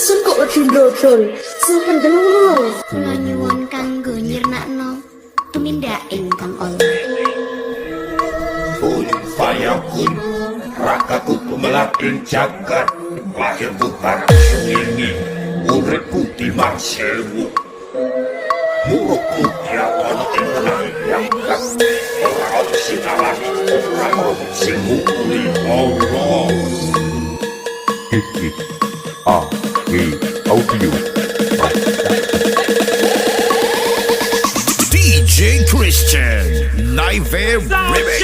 Sun kok wedi ndodol. Silahkan delung. Kula nyuwun kanggo nyirnakno tumindak ingkang ala. Kun fayakun, rakaku pemelakin jagat, lahir bukan ini, uripku di marsewu. Murukku tiada tenang yang tak, orang sinalan, orang singukuli Allah. Audio. DJ Christian Live Remix.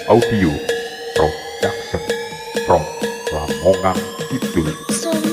Audio Production from Lamongan Kidul.